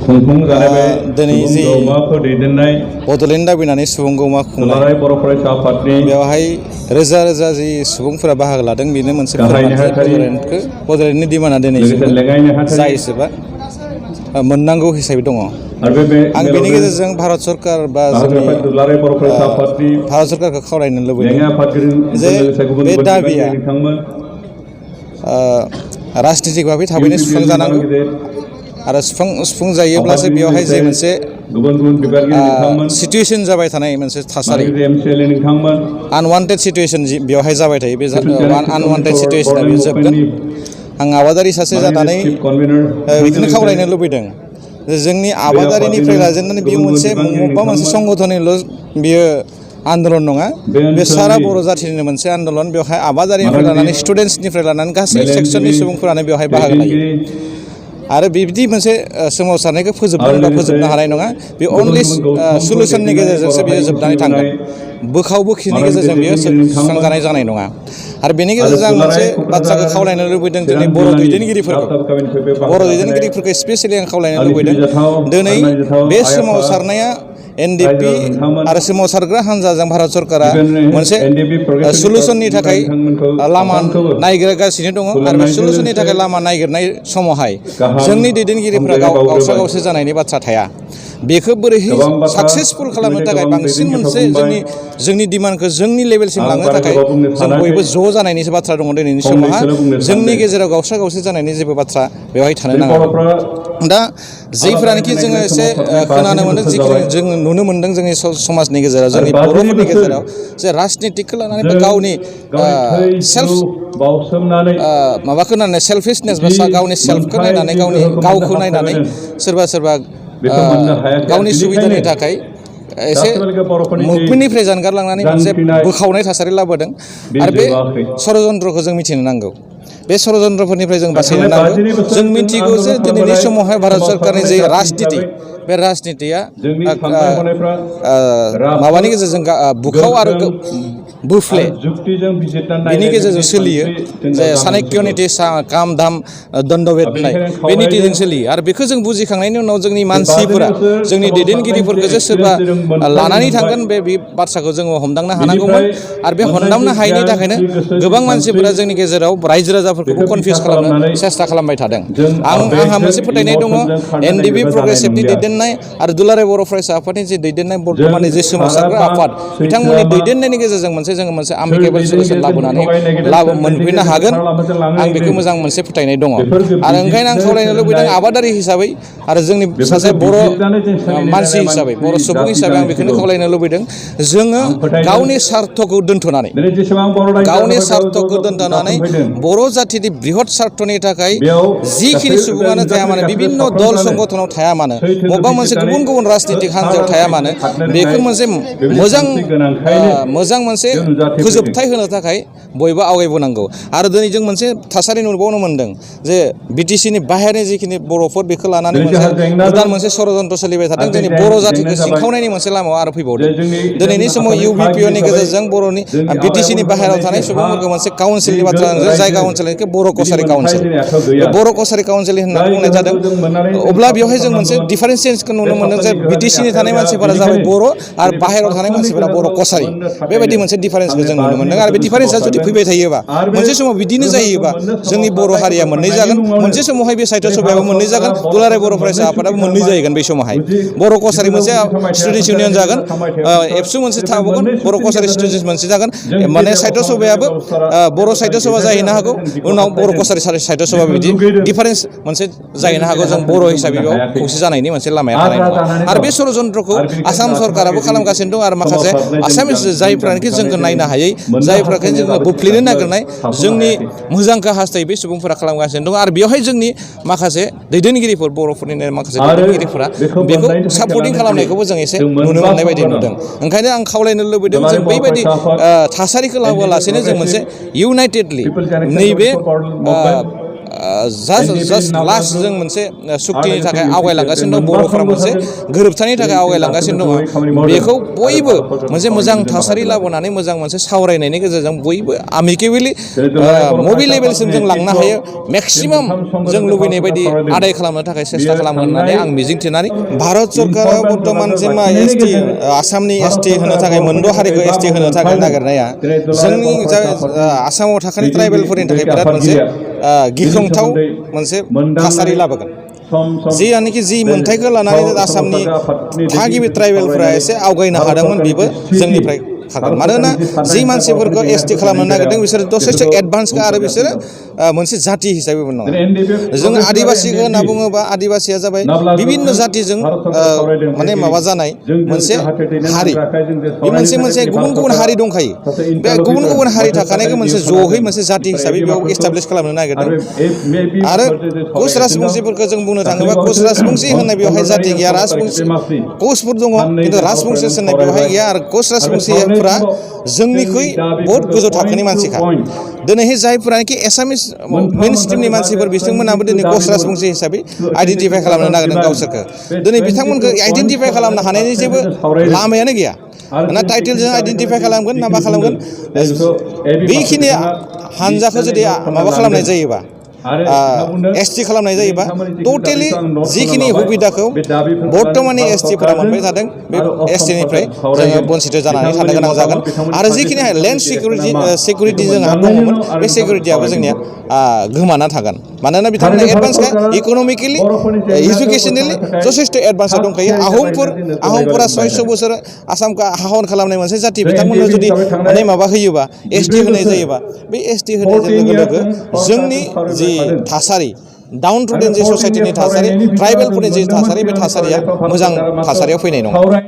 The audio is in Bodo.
दिनै जि बड'लेण्ड दाबिनानै सुबुं गौमा खुंनाय बेवहाय रोजा रोजा जि सुबुंफोरा बाहागो लादों बेनो मोनसे बड'लेण्डनि डिमान्डआ दिनै जायोसोबा मोननांगौ हिसाबै दङ। आं बेनि गेजेरजों भारत सरकार बा जोंनि भारत सरकारखौ खावलायनो लुबैदों जे बे दाबिया राजनितिक भाबै थाबैनो सुफुंजानांगौ आरो सुफुंजायोब्लासो बेवहाय जे मोनसे सिटुएसन जाबाय थानाय मोनसे थासारि आनवान्टेड सिटुएसन बेवहाय जाबाय थायो बे आनवान्टेड सिटुएसना बेयो जोबगोन। आं आबादारि सासे जानानै बेखौनो खावलायनो लुबैदों जे जोंनि आबादारिनिफ्राय लाजेननानै बेयो मोनसे बबेबा मोनसे संगठननिल' बियो आन्दलन नङा, बे सारा बर' जाथिनिनो मोनसे आन्दलन। बेवहाय आबादारिनिफ्राय लानानै स्टुडेन्टसनिफ्राय लानानै गासै सेक्सननि सुबुंफोरानो बेवहाय बाहागो लायो आरो बिब्दि मोनसे सोमावसारनायखौ फोजोबनो हानाय नङा। बे अनलि सलुसननि गेजेरजोंसो बियो जोबनानै थांगोन, बोखाव बोखिनि गेजेरजों बियो सुस्रांजानाय जानाय नङा। आरो बेनि गेजेरजों आं मोनसे बाथ्राखौ खावलायनो लुबैदों जोंनि बर' दैदेनगिरिफोरखौ स्पेसियेलि आं खावलायनो लुबैदों दिनै बे सोमावसारनाया NDP आरो सोमावसारग्रा हान्जाजों भारत सरकारा मोनसे सलुसननि थाखाय लामा नायगिरगासिनो दङ आरो बे सलुसननि थाखाय लामा नायगिरनाय समावहाय जोंनि दैदेनगिरिफ्रा गावस्रा गावस्रि जानायनि बाथ्रा थाया। बेखौ बोरैहाय साक्सेसफुल खालामनो थाखाय बांसिन मोनसे जोंनि डिमान्डखौ जोंनि लेभेलसिम लांनो थाखाय जों बयबो ज' जानायनिसो बाथ्रा दङ दिनैनि समावहा। जोंनि गेजेराव गावस्रा गावस्रि जानायनि जेबो बाथ्रा बेवहाय थानो नाङा। दा जायफोरानोखि जोङो एसे खोनानो मोनो जिखिनि जों नुनो मोनदों जोंनि समाजनि गेजेराव जोंनि बर'फोरनि गेजेराव जे राजनितिकखौ लानानै बा गावनि माबाखौ नायनानै सेल्फिसनेस बा गावनि सेल्फखौ नायनानै गावखौ नायनानै सोरबा गावनि सुबिदानि थाखाय एसे मुभमेन्टनिफ्राय जानगारलांनानै मोनसे बोखावनाय थासारि लाबोदों आरो बे षड़यन्त्रखौ जों मिथिनो नांगौ। बे षड़यन्त्रफोरनिफ्राय जों बासायनो नांगौ। जों मिथिगौ जे दिनैनि समावहाय भारत सरकारनि जे राजनिति बे राजनितिया माबानि गेजेरजों बुखाव आरो बुफ्ले बेनि गेजेरजों सोलियो जे चाणक्य नीति काम धाम दण्डभेद होननाय बे नीतिजों सोलियो आरो बेखौ जों बुजिखांनायनि उनाव जोंनि मानसिफोरा जोंनि दैदेनगिरिफोरखौ जे सोरबा लानानै थांगोन बे बाथ्राखौ जोङो हमदांनो हानांगौमोन आरो बे हमदांनो हायैनि थाखायनो गोबां मानसिफोरा जोंनि गेजेराव रायजो राजाफोरखौबो कनफिउस खालामनो सेस्था खालामबाय थादों। आंहा मोनसे फोथायनाय दङ NDP प्रग्रेसिभनि दैदेननाय आरो दुलाराय बर' फरायसा आफादनि जे दैदेननाय बर्तमाननि जे सोमावसारग्रा आफाद बिथांमोननि दैदेननायनि गेजेरजों जोङो मोनसे आमिकेबल सलुसन मोनफैनो हागोन। आं बेखौ मोजां मोनसे फोथायनाय दङ आरो ओंखायनो आं खावलायनो लुबैदों आबादारि हिसाबै आरो जोंनि सासे बर' मानसि हिसाबै बर' सुबुं हिसाबै आं बेखौनो खावलायनो लुबैदों जोङो गावनि स्वार्थखौ दोन्थ'नानै बर' जाथिनि बृहत स्वार्थनि थाखाय जिखिनि सुबुङानो थाया मानो बिभिन्न दल संगठनाव थाया मानो बबेबा मोनसे गुबुन गुबुन राजनितिक हान्जायाव थाया मानो बेखौ मोनसे मोजां मोनसे फोजोबथाय होनो थाखाय बयबो आवगायबोनांगौ। आरो दिनै जों मोनसे थासारि नुबावनो मोनदों जे BTCनि बाहेरनि जिखिनि बर'फोर बेखौ लानानै गोदान मोनसे षड़यन्त्र सोलिबाय थादों जोंनि बर' जातिखौ सिंखावनायनि मोनसे लामायाव आरो फैबावदों। दिनैनि समाव UBPOनि गेजेरजों बर'नि BTCनि बाहेरायाव थानाय सुबुंफोरखौ मोनसे काउन्सिलनि बाथ्रा जायगा ओनसोलनिखौ बर' कसारि काउन्सिल बे बर' कसारि काउन्सिल होननानै बुंनाय जादों। अब्ला बेवहाय जों मोनसे डिफारेन्सियेसनखौ नुनो मोनदों जे BTCनि थानाय मानसिफोरा जाबाय बर' आरो बाहेरायाव थानाय मानसिफोरा बर' कसारि बेबायदि मोनसे डिफारेन्सखौ जों नुनो मोनदों। आरो बे डिफारेन्सआ जुदि फैबाय थायोबा मोनसे समाव बिदिनो जायोबा जोंनि बर' हारिया मोननै जागोन। मोनसे समावहाय बे साहित्य सभायाबो मोननै जागोन, दुलाराय बर' फरायसा आफादाबो मोननै जाहैगोन। बै समावहाय बर' कसारि मोनसे स्टुडेन्टस इउनियन जागोन, एबसु मोनसे थाबावगोन, बर' कसारि स्टुडेन्टस मोनसे जागोन, माने साहित्य सभायाबो बर' साहित्य सभा जाहैनो हागौ, उनाव बर' कसारि साहित्य सभा बिदि डिफारेन्स मोनसे जाहैनो हागौ। जों बर' हिसाबै बेयाव खौसे जानायनि मोनसे लामाया थानाय नङा। आरो बे षड़यन्त्रखौ आसाम सरकाराबो खालामगासिनो दं आरो माखासे आसामिस जायफ्रानोखि जोंखौ नायनो हायै जायफ्राखि जोङो बोफ्लेनो नागिरनाय जोंनि मोजांखौ हास्थायै बे सुबुंफोरा खालामगासिनो दं। आरो बेवहाय जोंनि माखासे दैदेनगिरिफोर बर'फोरनिनो माखासे दैदेनगिरिफोरा बेखौ सापर्टिं खालामनायखौबो जों एसे नुनो मोननाय बायदि नुदों। ओंखायनो आं खावलायनो लुबैदों जों बैबायदि थासारिखौ लाबोआलासेनो जों मोनसे इउनाइटेडलि नैबे जास्ट लास्ट जों मोनसे सुक्तिनि थाखाय आवगायलांगासिनो दं बर'फोरा मोनसे गोरोबथानि थाखाय आवगायलांगासिनो दङ बेखौ बयबो मोनसे मोजां थासारि लाबोनानै मोजां मोनसे सावरायनायनि गेजेरजों बयबो आमिकेबलि मबि लेभेलसिम जों लांनो हायो मेक्सिमाम जों लुबैनाय बायदि आदाय खालामनो थाखाय सेस्था खालामो होननानै आं मिजिंथिनानै भारत सरकारा बर्तमान जेमा एसटि आसामनि एसटि होनो थाखाय मोनद' हारिखौ एसटि होनो थाखाय नागिरनाया जोंनि जा आसामाव थाखानाय ट्राइबेलफोरनि थाखाय बिराद मोनसे गिख्रंथाव मोनसे थासारि लाबोगोन जियानोखि जि मोन्थाइखौ लानानै आसामनि थागिबि ट्राइबेलफोरा एसे आवगायनो हादोंमोन बेबो जोंनिफ्राय खागोन मानोना जि मानसिफोरखौ एसटि खालामनो नागिरदों बिसोरो दसेसो एडभान्सखा आरो बिसोरो मोनसे जाति हिसाबैबो नङा जों आदिबासिखौ होनना बुङोबा आदिबासिया जाबाय बिभिन्न जातिजों माने माबा जानाय मोनसे हारि बे मोनसे गुबुन गुबुन हारि दंखायो बे गुबुन गुबुन हारि थाखानायखौ मोनसे जयै मोनसे जाति हिसाबै बेयाव एस्टाब्लिश खालामनो नागिरदों आरो कच राजबंसिफोरखौ जों बुंनो थाङोबा कच राजबंसि होननाय बेवहाय जाति गैया राजबंसि कचफोर दङ खिन्थु राजबंसि होननाय बेवहाय गैया आरो कच राजबंसिफोरा जोंनिख्रुइ बहुत गोजौ थाखोनि मानसिखा दिनैहाय जायफोरानोखि एसामिस मेन स्ट्रिमनि मानसिफोर बिथांमोनाबो दिनै कच राजबंसि हिसाबै आइडेन्टिफाइ खालामनो नागिरदों गावसोरखौ दिनै बिथांमोनखौ आइडेन्टिफाइ खालामनो हानायनि जेबो लामायानो गैया ना टाइटेलजों आइडेन्टिफाइ खालामगोन ना मा खालामगोन बेखिनि हानजाखौ जुदि माबा खालामनाय जायोबा एसटि खालामनाय जायोबा टटेलि जिखिनि सुबिदाखौ बर्तमाननि एसटिफोरा मोनबाय थादों बे एसटिनिफ्राय जोङो बन्सित जानानै थानो गोनां जागोन आरो जिखिनि लेन्ड सिकिउरिटि जोंहा दङमोन बे सिकिउरिटियाबो जोंनिया गोमाना थागोन मानोना बिथांमोना एडभान्सखा इक'नमिकेलि इडुकेसनेलि जथेस्थ' एडभान्सआव दंखायो आहमफोरा 600 बोसोर आसामखौ आहन खालामनाय मोनसे जाति बिथांमोननो जुदि माने माबा होयोबा एसटि होनाय जायोबा बे एसटि होनायजों लोगो लोगो जोंनि जि थासारि डाउन टु डेन जि ससाइटिनि थासारि ट्राइबेलफोरनि जि थासारि बे थासारिया मोजां थासारियाव फैनाय नङा